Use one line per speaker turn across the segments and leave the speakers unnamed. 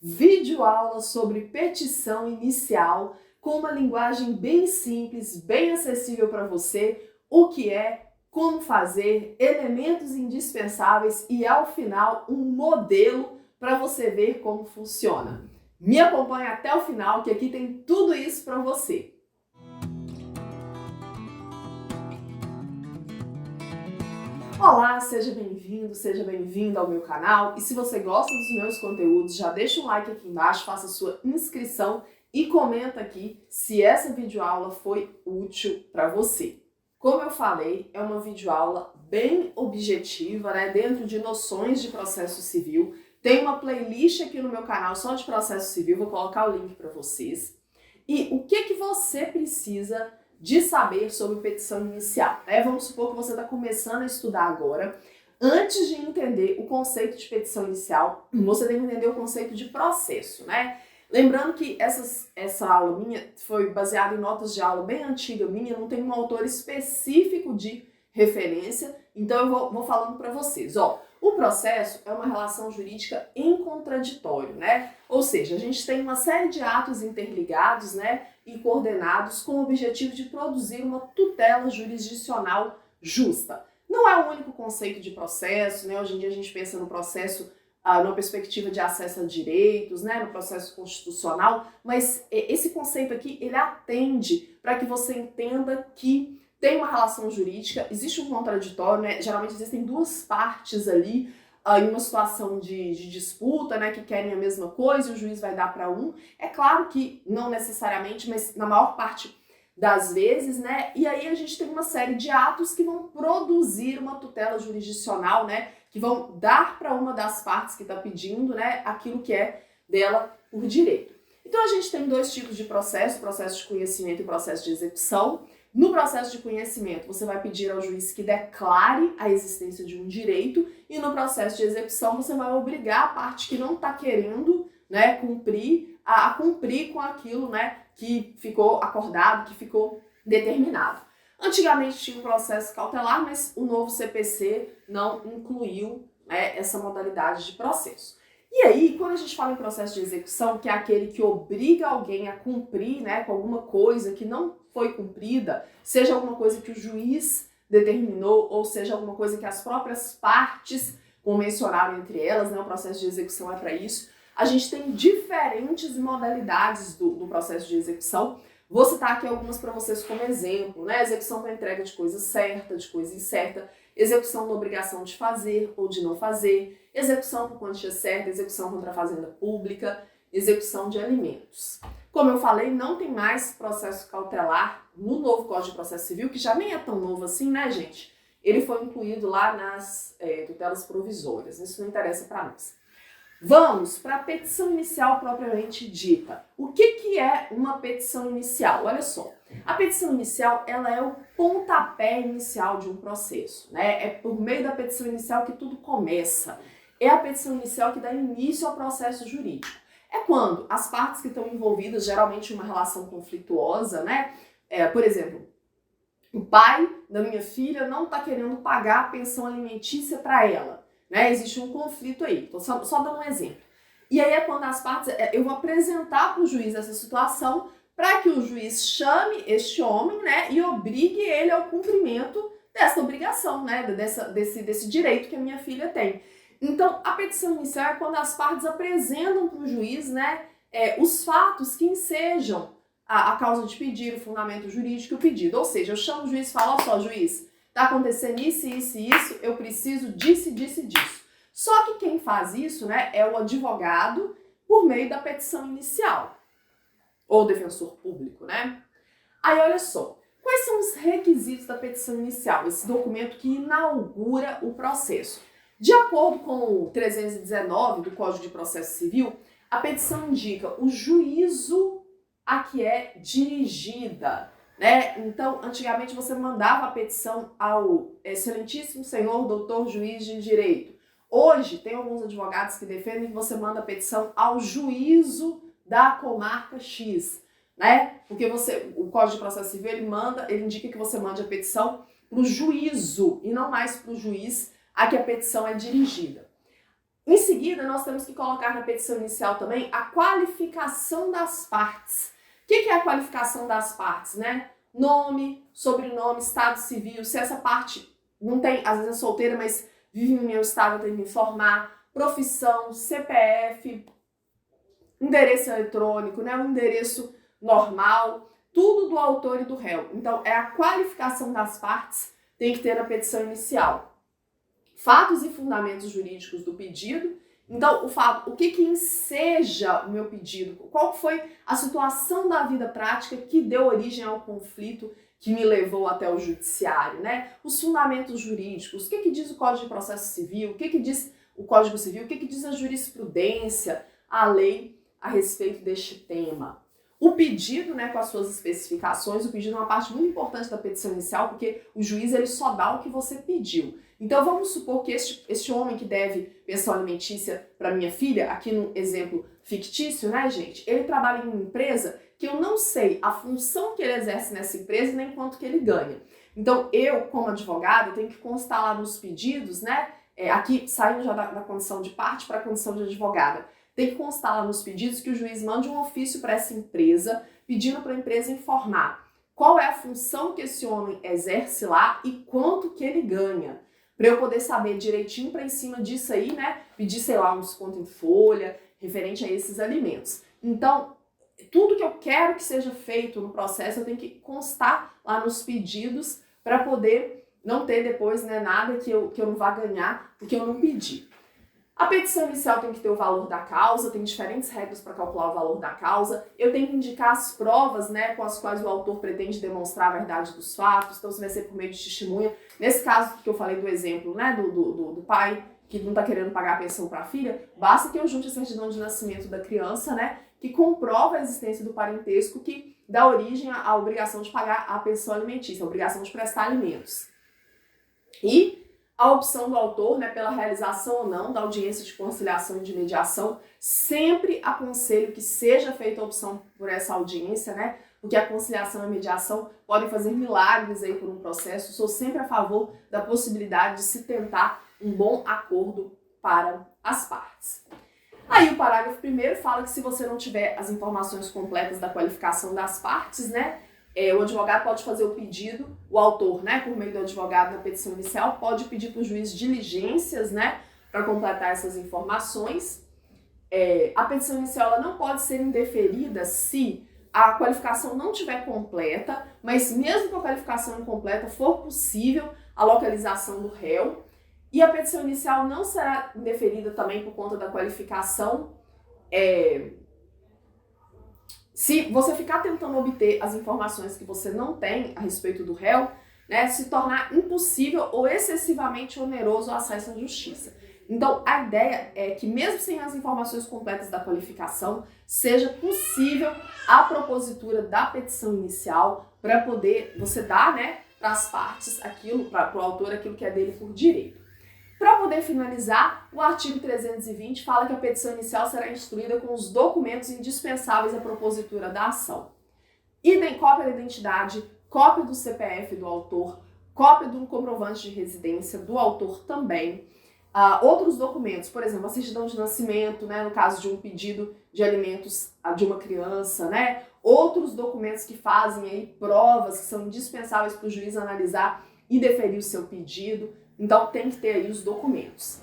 videoaula sobre petição inicial com uma linguagem bem simples, bem acessível para você, o que é, como fazer, elementos indispensáveis e, ao final, um modelo para você ver como funciona. Me acompanhe até o final, que aqui tem tudo isso para você. Olá, seja bem-vindo ao meu canal. E se você gosta dos meus conteúdos, já deixa um like aqui embaixo, faça sua inscrição e comenta aqui se essa videoaula foi útil para você. Como eu falei, é uma videoaula bem objetiva, né, dentro de noções de processo civil. Tem uma playlist aqui no meu canal só de processo civil, vou colocar o link para vocês. E o que você precisa de saber sobre petição inicial? Vamos supor que você está começando a estudar agora. Antes de entender o conceito de petição inicial, você tem que entender o conceito de processo, né? Lembrando que essa aula minha foi baseada em notas de aula bem antiga minha, não tem um autor específico de referência, então eu vou falando para vocês. O processo é uma relação jurídica em contraditório, né? Ou seja, a gente tem uma série de atos interligados, né, e coordenados com o objetivo de produzir uma tutela jurisdicional justa. Não é o único conceito de processo, né? Hoje em dia a gente pensa no processo numa perspectiva de acesso a direitos, né, no processo constitucional, mas esse conceito aqui, ele atende para que você entenda que tem uma relação jurídica, existe um contraditório, né, geralmente existem duas partes ali, em uma situação de disputa, né, que querem a mesma coisa e o juiz vai dar para um. É claro que não necessariamente, mas na maior parte das vezes, né, e aí a gente tem uma série de atos que vão produzir uma tutela jurisdicional, né, que vão dar para uma das partes que está pedindo, né, aquilo que é dela por direito. Então a gente tem dois tipos de processo, processo de conhecimento e processo de execução. No processo de conhecimento, você vai pedir ao juiz que declare a existência de um direito, e no processo de execução você vai obrigar a parte que não está querendo, né, cumprir, a cumprir com aquilo, né, que ficou acordado, que ficou determinado. Antigamente tinha um processo cautelar, mas o novo CPC não incluiu, né, essa modalidade de processo. E aí, quando a gente fala em processo de execução, que é aquele que obriga alguém a cumprir, né, com alguma coisa que não foi cumprida, seja alguma coisa que o juiz determinou, ou seja alguma coisa que as próprias partes convencionaram entre elas, né, o processo de execução é para isso. A gente tem diferentes modalidades do processo de execução. Vou citar aqui algumas para vocês como exemplo, né? Execução para entrega de coisa certa, de coisa incerta, execução da obrigação de fazer ou de não fazer, execução por quantia certa, execução contra a fazenda pública, execução de alimentos. Como eu falei, não tem mais processo cautelar no novo Código de Processo Civil, que já nem é tão novo assim, né, gente? Ele foi incluído lá nas tutelas provisórias, isso não interessa para nós. Vamos para a petição inicial propriamente dita. O que é uma petição inicial? Olha só, a petição inicial, ela é o pontapé inicial de um processo, né? É por meio da petição inicial que tudo começa. É a petição inicial que dá início ao processo jurídico. É quando as partes que estão envolvidas, geralmente em uma relação conflituosa, né? Por exemplo, o pai da minha filha não está querendo pagar a pensão alimentícia para ela. Né? Existe um conflito aí, então só dando um exemplo. E aí é quando as partes, eu vou apresentar para o juiz essa situação para que o juiz chame este homem, né, e obrigue ele ao cumprimento dessa obrigação, né, desse direito que a minha filha tem. Então, a petição inicial é quando as partes apresentam para o juiz, né, os fatos que ensejam a causa de pedir, o fundamento jurídico e o pedido. Ou seja, eu chamo o juiz e falo, olha só, juiz, tá acontecendo isso, isso e isso, eu preciso disso, disso e disso. Só que quem faz isso, né, é o advogado por meio da petição inicial, ou defensor público, né? Aí olha só, quais são os requisitos da petição inicial, esse documento que inaugura o processo? De acordo com o 319 do Código de Processo Civil, a petição indica o juízo a que é dirigida, né? Então, antigamente você mandava a petição ao excelentíssimo senhor doutor juiz de direito. Hoje, tem alguns advogados que defendem que você manda a petição ao juízo da comarca X, né? Porque o Código de Processo Civil, ele indica que você mande a petição para o juízo e não mais para o juiz a que a petição é dirigida. Em seguida, nós temos que colocar na petição inicial também a qualificação das partes. O que é a qualificação das partes, né? Nome, sobrenome, estado civil, se essa parte não tem, às vezes é solteira, mas vive em união estável, tem que informar, profissão, CPF, endereço eletrônico, né? O endereço normal, tudo do autor e do réu. Então, é a qualificação das partes, tem que ter na petição inicial. Fatos e fundamentos jurídicos do pedido. Então, o que enseja o meu pedido? Qual foi a situação da vida prática que deu origem ao conflito que me levou até o judiciário, né? Os fundamentos jurídicos, o que diz o Código de Processo Civil, o que diz o Código Civil, o que diz a jurisprudência, a lei a respeito deste tema. O pedido, né, com as suas especificações, o pedido é uma parte muito importante da petição inicial, porque o juiz ele só dá o que você pediu. Então vamos supor que este homem que deve pensão alimentícia para minha filha, aqui no exemplo fictício, né, gente, ele trabalha em uma empresa que eu não sei a função que ele exerce nessa empresa nem quanto que ele ganha. Então eu, como advogada, tenho que constar lá nos pedidos, né, aqui saindo já da condição de parte para a condição de advogada, tem que constar lá nos pedidos que o juiz mande um ofício para essa empresa, pedindo para a empresa informar qual é a função que esse homem exerce lá e quanto que ele ganha. Para eu poder saber direitinho para em cima disso aí, né, pedir, sei lá, um desconto em folha, referente a esses alimentos. Então, tudo que eu quero que seja feito no processo, eu tenho que constar lá nos pedidos para poder não ter depois, né, nada que eu não vá ganhar porque eu não pedi. A petição inicial tem que ter o valor da causa, tem diferentes regras para calcular o valor da causa. Eu tenho que indicar as provas, né, com as quais o autor pretende demonstrar a verdade dos fatos. Então, se vai ser por meio de testemunha. Nesse caso que eu falei do exemplo, né, do pai que não está querendo pagar a pensão para a filha, basta que eu junte a certidão de nascimento da criança, né, que comprova a existência do parentesco que dá origem à obrigação de pagar a pensão alimentícia, a obrigação de prestar alimentos. E a opção do autor, né, pela realização ou não da audiência de conciliação e de mediação, sempre aconselho que seja feita a opção por essa audiência, né, porque a conciliação e a mediação podem fazer milagres aí por um processo. Sou sempre a favor da possibilidade de se tentar um bom acordo para as partes. Aí o parágrafo 1º fala que se você não tiver as informações completas da qualificação das partes, né, o advogado pode fazer o pedido, o autor, né, por meio do advogado na petição inicial, pode pedir para o juiz diligências, né, para completar essas informações. A petição inicial ela não pode ser indeferida se a qualificação não estiver completa, mas mesmo com a qualificação incompleta for possível a localização do réu. E a petição inicial não será indeferida também por conta da qualificação se você ficar tentando obter as informações que você não tem a respeito do réu, né, se tornar impossível ou excessivamente oneroso o acesso à justiça. Então, a ideia é que mesmo sem as informações completas da qualificação, seja possível a propositura da petição inicial para poder você dar, né, para as partes aquilo, para o autor aquilo que é dele por direito. Para poder finalizar, o artigo 320 fala que a petição inicial será instruída com os documentos indispensáveis à propositura da ação. Cópia da identidade, cópia do CPF do autor, cópia do comprovante de residência do autor também. Outros documentos, por exemplo, a certidão de nascimento, né, no caso de um pedido de alimentos de uma criança, né? Outros documentos que fazem aí provas que são indispensáveis para o juiz analisar e deferir o seu pedido. Então tem que ter aí os documentos.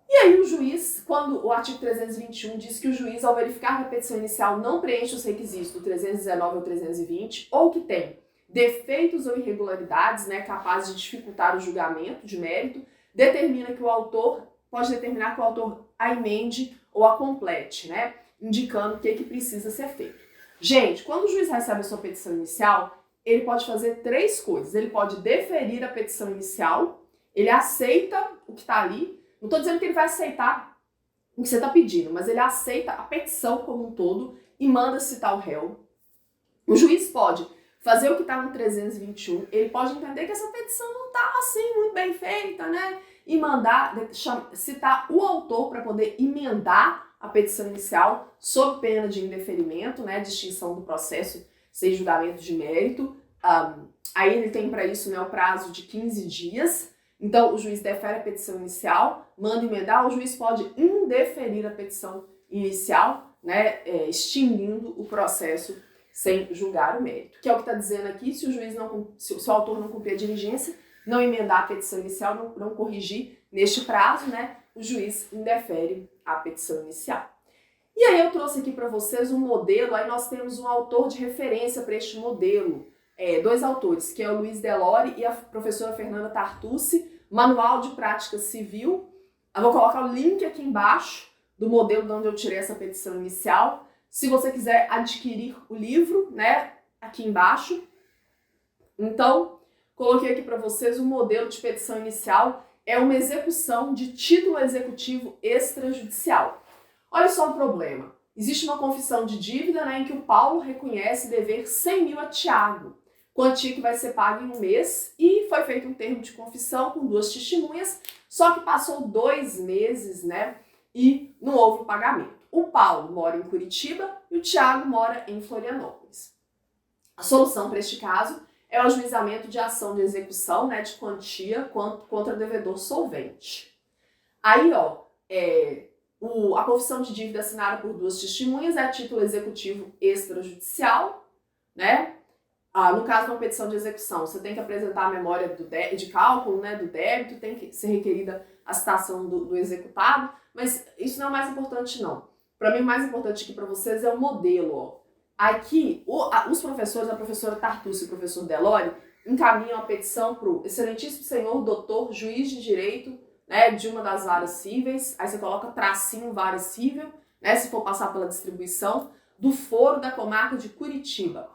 E aí o juiz, quando o artigo 321 diz que o juiz, ao verificar que a petição inicial não preenche os requisitos do 319 ao 320, ou que tem defeitos ou irregularidades, né, capazes de dificultar o julgamento de mérito, pode determinar que o autor a emende ou a complete, né, indicando o que precisa ser feito. Gente, quando o juiz recebe a sua petição inicial, ele pode fazer 3 coisas. Ele pode deferir a petição inicial, ele aceita o que está ali. Não estou dizendo que ele vai aceitar o que você está pedindo, mas ele aceita a petição como um todo e manda citar o réu. O juiz pode fazer o que está no 321, ele pode entender que essa petição não está assim muito bem feita, né? E mandar citar o autor para poder emendar a petição inicial sob pena de indeferimento, né? De extinção do processo sem julgamento de mérito. Aí ele tem para isso, né, o prazo de 15 dias. Então, o juiz defere a petição inicial, manda emendar, o juiz pode indeferir a petição inicial, né, extinguindo o processo sem julgar o mérito. Que é o que está dizendo aqui, se o juiz se o autor não cumprir a diligência, não emendar a petição inicial, não corrigir neste prazo, né, o juiz indefere a petição inicial. E aí eu trouxe aqui para vocês um modelo, aí nós temos um autor de referência para este modelo, dois autores, que é o Luiz Delore e a professora Fernanda Tartucci, Manual de Prática Civil. Eu vou colocar o link aqui embaixo do modelo de onde eu tirei essa petição inicial. Se você quiser adquirir o livro, né, aqui embaixo. Então, coloquei aqui para vocês o modelo de petição inicial, é uma execução de título executivo extrajudicial. Olha só o problema. Existe uma confissão de dívida, né, em que o Paulo reconhece dever 100 mil a Tiago, quantia que vai ser paga em um mês, e foi feito um termo de confissão com 2 testemunhas, só que passou 2 meses, né, e não houve pagamento. O Paulo mora em Curitiba e o Tiago mora em Florianópolis. A solução para este caso é o ajuizamento de ação de execução, né, de quantia contra devedor solvente. Aí, a confissão de dívida assinada por 2 testemunhas é a título executivo extrajudicial, né? No caso de uma petição de execução, você tem que apresentar a memória de cálculo, né, do débito, tem que ser requerida a citação do executado, mas isso não é o mais importante, não. Para mim, o mais importante aqui para vocês é o modelo. Ó. Aqui, os professores, a professora Tartucci e o professor Delore, encaminham a petição para o excelentíssimo senhor doutor juiz de direito, né, de uma das varas cíveis, aí você coloca tracinho vara cível, né, se for passar pela distribuição, do foro da comarca de Curitiba.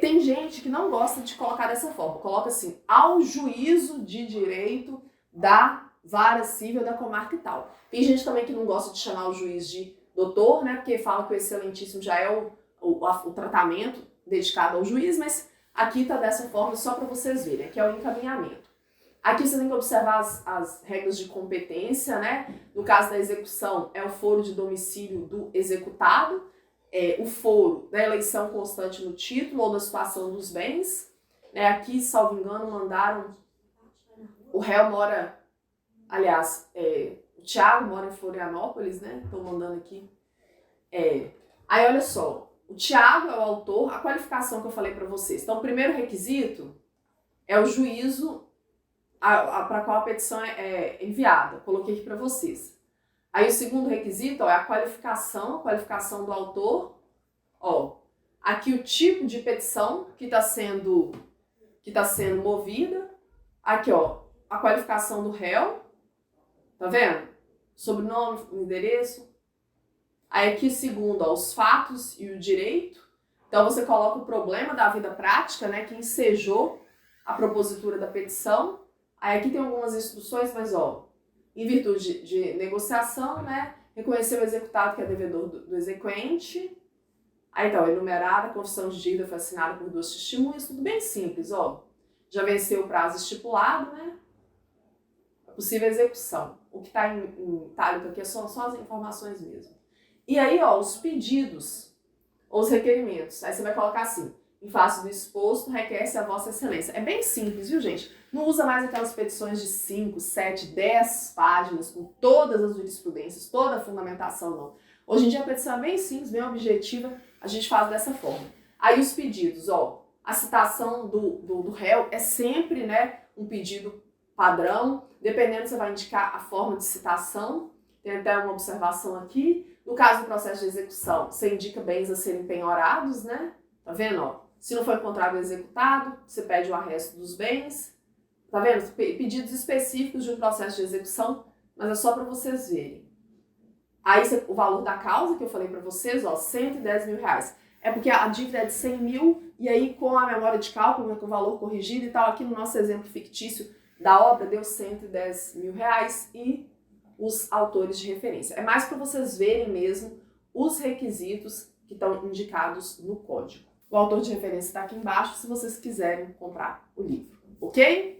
Tem gente que não gosta de colocar dessa forma, coloca assim, ao juízo de direito da vara cível da comarca e tal. Tem gente também que não gosta de chamar o juiz de doutor, né, porque fala que o excelentíssimo já é o tratamento dedicado ao juiz, mas aqui tá dessa forma só para vocês verem, aqui é o encaminhamento. Aqui você tem que observar as regras de competência, né? No caso da execução, é o foro de domicílio do executado, o foro da eleição constante no título ou da situação dos bens. Aqui, salvo engano, mandaram... O réu mora... Aliás, o Tiago mora em Florianópolis, né? Estou mandando aqui. Aí, olha só. O Tiago é o autor, a qualificação que eu falei para vocês. Então, o primeiro requisito é o juízo para qual a petição é enviada. Coloquei aqui para vocês. Aí o segundo requisito é a qualificação do autor. Aqui o tipo de petição que está sendo movida. Aqui, a qualificação do réu. Tá vendo? Sobrenome, endereço. Aí aqui segundo, os fatos e o direito. Então você coloca o problema da vida prática, né, que ensejou a propositura da petição. Aí aqui tem algumas instruções, mas em virtude de negociação, né, reconhecer o executado que é devedor do exequente. Aí então, enumerada, a confissão de dívida foi assinada por 2 testemunhas, tudo bem simples, Já venceu o prazo estipulado, né? A possível execução. O que está em itálico aqui são só as informações mesmo. E aí, os pedidos ou os requerimentos. Aí você vai colocar assim, em face do exposto, requer-se a vossa excelência. É bem simples, viu, gente? Não usa mais aquelas petições de 5, 7, 10 páginas, com todas as jurisprudências, toda a fundamentação, não. Hoje em dia a petição é bem simples, bem objetiva, a gente faz dessa forma. Aí os pedidos, a citação do réu é sempre, né, um pedido padrão, dependendo você vai indicar a forma de citação, tem até uma observação aqui. No caso do processo de execução, você indica bens a serem penhorados, né? Tá vendo, Se não for encontrado o executado, você pede o arresto dos bens. Tá vendo? Pedidos específicos de um processo de execução, mas é só para vocês verem. Aí o valor da causa que eu falei para vocês, 110 mil reais. É porque a dívida é de 100 mil e aí com a memória de cálculo, com o valor corrigido e tal, aqui no nosso exemplo fictício da obra deu 110 mil reais e os autores de referência. É mais para vocês verem mesmo os requisitos que estão indicados no código. O autor de referência está aqui embaixo se vocês quiserem comprar o livro, ok?